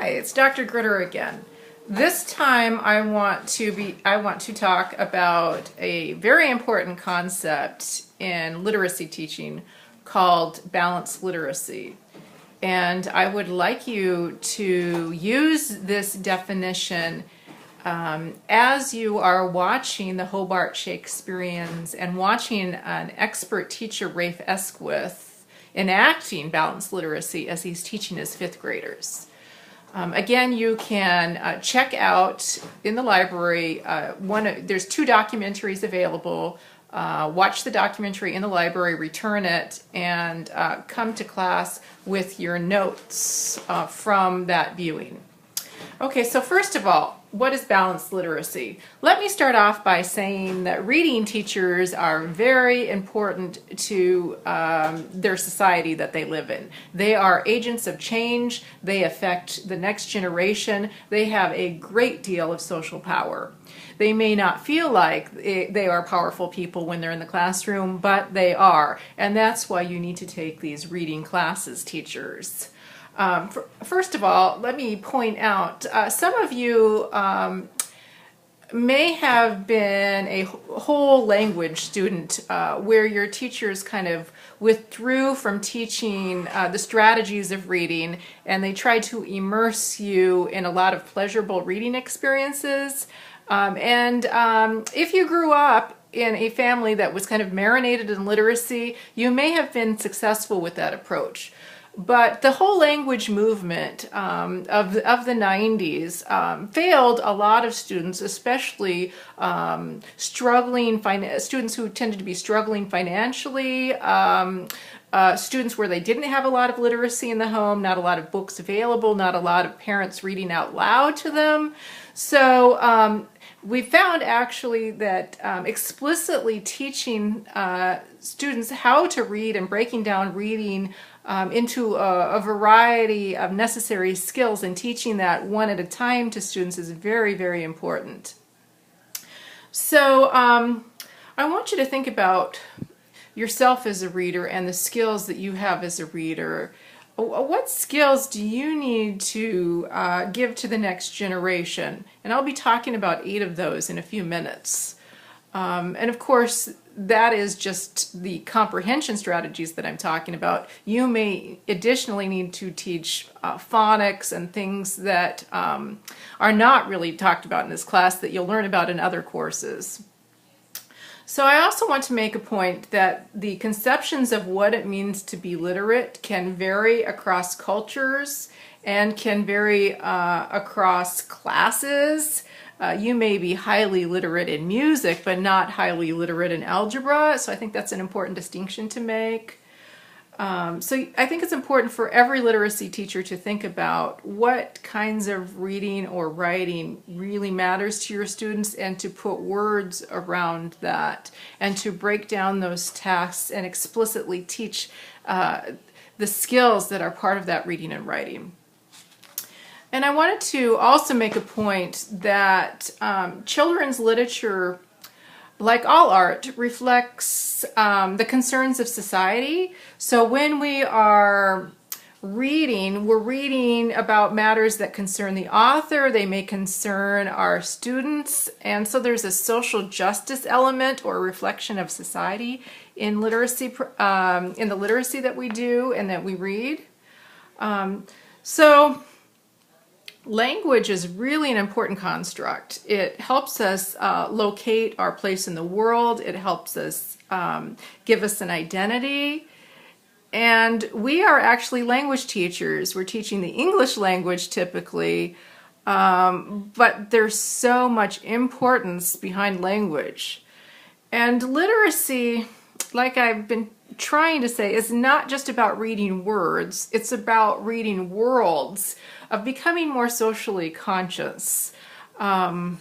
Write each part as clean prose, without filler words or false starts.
Hi, it's Dr. Gritter again. This time I want to talk about a very important concept in literacy teaching called balanced literacy. And I would like you to use this definition as you are watching the Hobart Shakespeareans and watching an expert teacher, Rafe Esquith, enacting balanced literacy as he's teaching his fifth graders. Again, you can check out in the library, there's two documentaries available. Watch the documentary in the library, return it, and come to class with your notes from that viewing. Okay, so first of all, what is balanced literacy? Let me start off by saying that reading teachers are very important to their society that they live in. They are agents of change. They affect the next generation. They have a great deal of social power. They may not feel like they are powerful people when they're in the classroom, but they are. And that's why you need to take these reading classes, teachers. First of all, let me point out, some of you may have been a whole language student where your teachers kind of withdrew from teaching the strategies of reading, and they tried to immerse you in a lot of pleasurable reading experiences. If you grew up in a family that was kind of marinated in literacy, you may have been successful with that approach. But the whole language movement of the 90s failed a lot of students, especially students who tended to be struggling financially, students where they didn't have a lot of literacy in the home, not a lot of books available, not a lot of parents reading out loud to them. So we found actually that explicitly teaching students how to read and breaking down reading into a variety of necessary skills and teaching that one at a time to students is very, very important. So I want you to think about yourself as a reader and the skills that you have as a reader. What skills do you need to give to the next generation? And I'll be talking about 8 of those in a few minutes. And of course, that is just the comprehension strategies that I'm talking about. You may additionally need to teach phonics and things that are not really talked about in this class that you'll learn about in other courses. So I also want to make a point that the conceptions of what it means to be literate can vary across cultures and can vary across classes. You may be highly literate in music, but not highly literate in algebra. So I think that's an important distinction to make. So I think it's important for every literacy teacher to think about what kinds of reading or writing really matters to your students and to put words around that and to break down those tasks and explicitly teach the skills that are part of that reading and writing. And I wanted to also make a point that children's literature, like all art, reflects the concerns of society. So when we are reading, we're reading about matters that concern the author, they may concern our students, and so there's a social justice element or reflection of society in literacy, in the literacy that we do and that we read. Language is really an important construct. It helps us locate our place in the world. It helps us give us an identity. And we are actually language teachers. We're teaching the English language typically, but there's so much importance behind language. And literacy, like I've been trying to say, is not just about reading words. It's about reading worlds, of becoming more socially conscious, of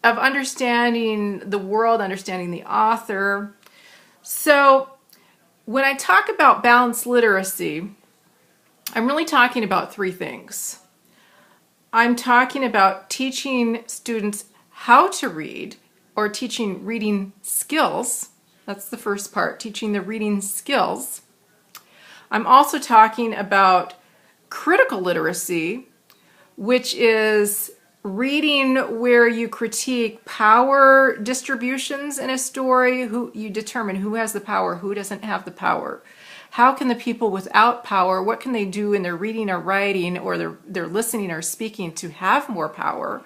understanding the world, understanding the author. So when I talk about balanced literacy, I'm really talking about 3 things. I'm talking about teaching students how to read, or teaching reading skills. That's the first part, teaching the reading skills. I'm also talking about critical literacy, which is reading where you critique power distributions in a story, who you determine who has the power, who doesn't have the power. How can the people without power, what can they do in their reading or writing or their listening or speaking to have more power?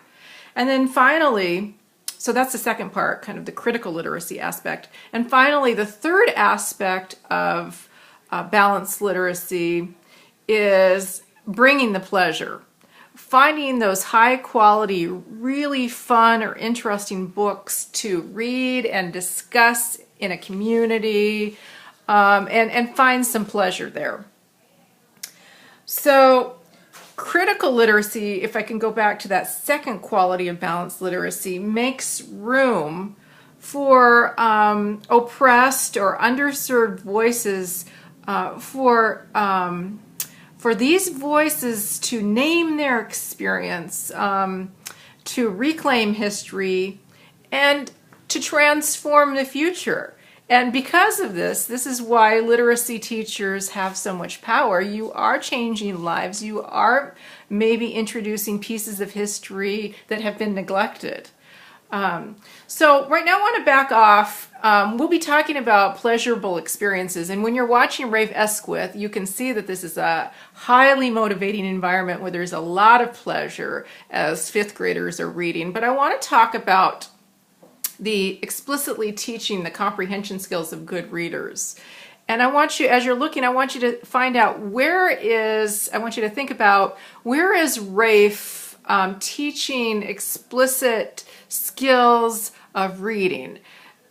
And then finally, so that's the second part, kind of the critical literacy aspect. And finally, the third aspect of balanced literacy is bringing the pleasure. Finding those high quality, really fun or interesting books to read and discuss in a community, and find some pleasure there. So critical literacy, if I can go back to that second quality of balanced literacy, makes room for oppressed or underserved voices, for these voices to name their experience, to reclaim history, and to transform the future. And because of this is why literacy teachers have so much power. You are changing lives. You are maybe introducing pieces of history that have been neglected. So right now I want to back off. We'll be talking about pleasurable experiences. And when you're watching Rafe Esquith, you can see that this is a highly motivating environment where there's a lot of pleasure as fifth graders are reading. But I want to talk about the explicitly teaching the comprehension skills of good readers. And I want you, as you're looking, I want you to find out I want you to think about where is Rafe teaching explicit skills of reading.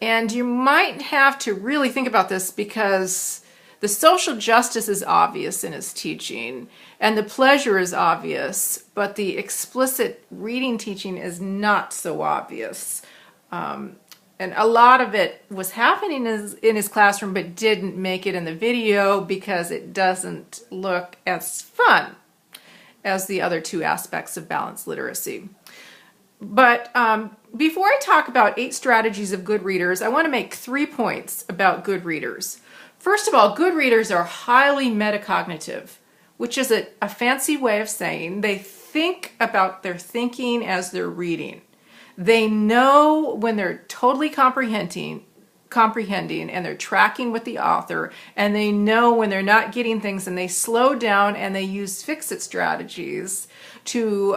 And you might have to really think about this because the social justice is obvious in his teaching and the pleasure is obvious, but the explicit reading teaching is not so obvious. And a lot of it was happening in his classroom but didn't make it in the video because it doesn't look as fun as the other two aspects of balanced literacy. But before I talk about 8 strategies of good readers, I want to make 3 points about good readers. First of all, good readers are highly metacognitive, which is a fancy way of saying they think about their thinking as they're reading. They know when they're totally comprehending and they're tracking with the author, and they know when they're not getting things, and they slow down and they use fix-it strategies to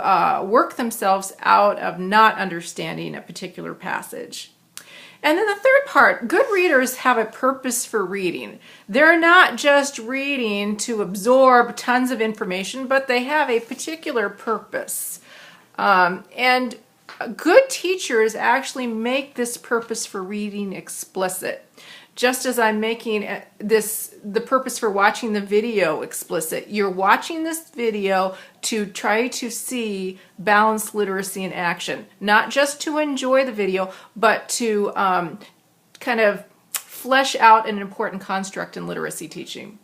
work themselves out of not understanding a particular passage. And then the third part, good readers have a purpose for reading. They're not just reading to absorb tons of information, but they have a particular purpose. And good teachers actually make this purpose for reading explicit. Just as I'm making the purpose for watching the video explicit. You're watching this video to try to see balanced literacy in action. Not just to enjoy the video, but to kind of flesh out an important construct in literacy teaching.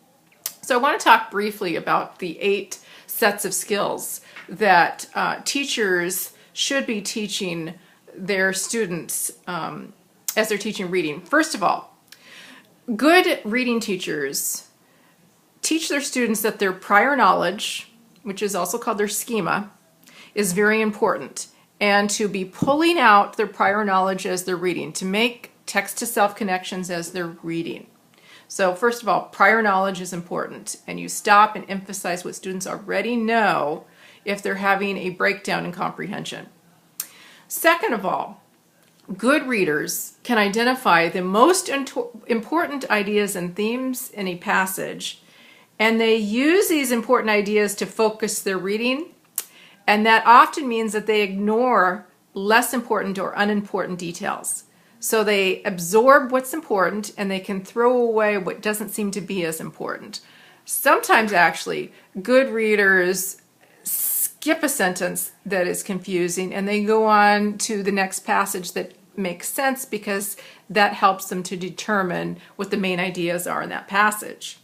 So I want to talk briefly about the 8 sets of skills that teachers should be teaching their students as they're teaching reading. First of all, good reading teachers teach their students that their prior knowledge, which is also called their schema, is very important, and to be pulling out their prior knowledge as they're reading, to make text-to-self connections as they're reading. So first of all, prior knowledge is important, and you stop and emphasize what students already know if they're having a breakdown in comprehension. Second of all, good readers can identify the most important ideas and themes in a passage, and they use these important ideas to focus their reading, and that often means that they ignore less important or unimportant details. So they absorb what's important and they can throw away what doesn't seem to be as important. Sometimes actually, good readers skip a sentence that is confusing and they go on to the next passage that makes sense because that helps them to determine what the main ideas are in that passage.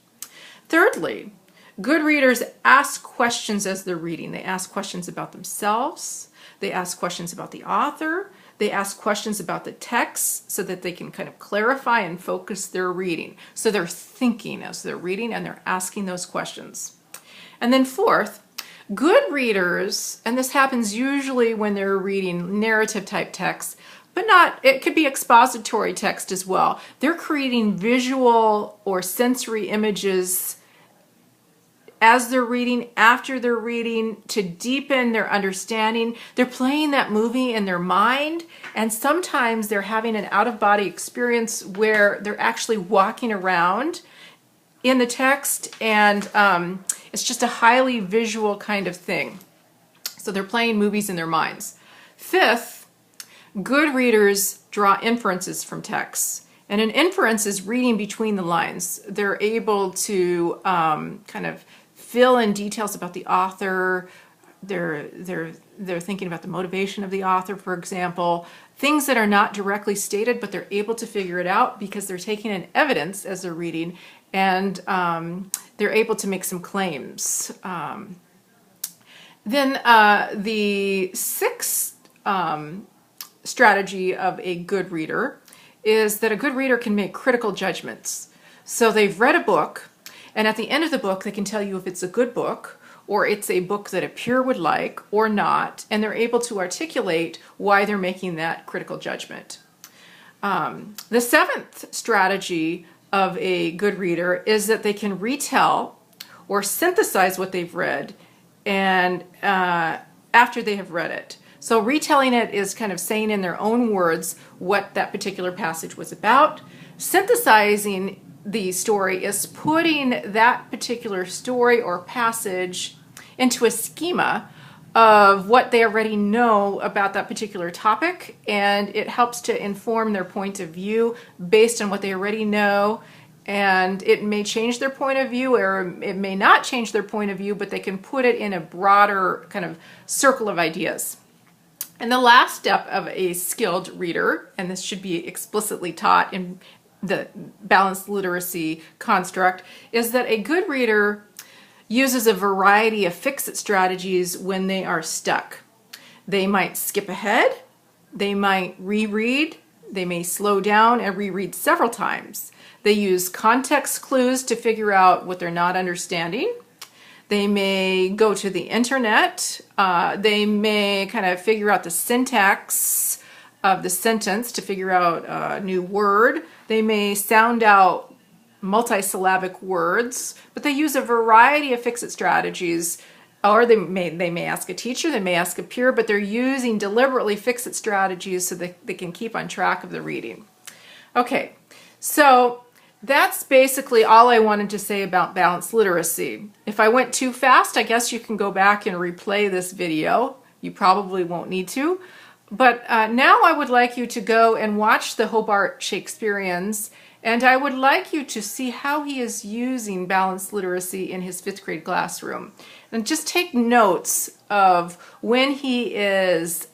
Thirdly, good readers ask questions as they're reading. They ask questions about themselves. They ask questions about the author. They ask questions about the text so that they can kind of clarify and focus their reading. So they're thinking as they're reading and they're asking those questions. And then fourth, good readers, and this happens usually when they're reading narrative type texts, but it could be expository text as well. They're creating visual or sensory images as they're reading, after they're reading, to deepen their understanding. They're playing that movie in their mind, and sometimes they're having an out-of-body experience where they're actually walking around in the text, and it's just a highly visual kind of thing. So they're playing movies in their minds. Fifth, good readers draw inferences from texts. And an inference is reading between the lines. They're able to kind of fill in details about the author. They're thinking about the motivation of the author, for example. Things that are not directly stated, but they're able to figure it out because they're taking in evidence as they're reading, and they're able to make some claims. Then the sixth strategy of a good reader is that a good reader can make critical judgments. So they've read a book, and at the end of the book, they can tell you if it's a good book, or it's a book that a peer would like or not, and they're able to articulate why they're making that critical judgment. The seventh strategy of a good reader is that they can retell or synthesize what they've read and after they have read it. So retelling it is kind of saying in their own words what that particular passage was about. Synthesizing the story is putting that particular story or passage into a schema of what they already know about that particular topic, and it helps to inform their point of view based on what they already know. And it may change their point of view, or it may not change their point of view, but they can put it in a broader kind of circle of ideas. And the last step of a skilled reader, and this should be explicitly taught in the balanced literacy construct, is that a good reader uses a variety of fix-it strategies when they are stuck. They might skip ahead, they might reread, they may slow down and reread several times. They use context clues to figure out what they're not understanding. They may go to the internet. They may kind of figure out the syntax of the sentence to figure out a new word. They may sound out multisyllabic words, but they use a variety of fix-it strategies, or they may ask a teacher, they may ask a peer, but they're using deliberately fix-it strategies so that they can keep on track of the reading. Okay, so that's basically all I wanted to say about balanced literacy. If I went too fast, I guess you can go back and replay this video. You probably won't need to. But now I would like you to go and watch the Hobart Shakespeareans, and I would like you to see how he is using balanced literacy in his 5th grade classroom. And just take notes of when he is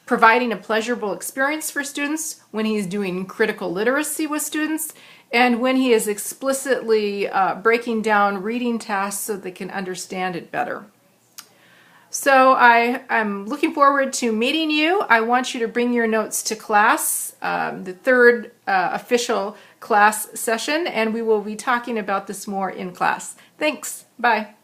providing a pleasurable experience for students, when he's doing critical literacy with students, and when he is explicitly breaking down reading tasks so they can understand it better. So I'm looking forward to meeting you. I want you to bring your notes to class, the 3rd official class session, and we will be talking about this more in class. Thanks. Bye.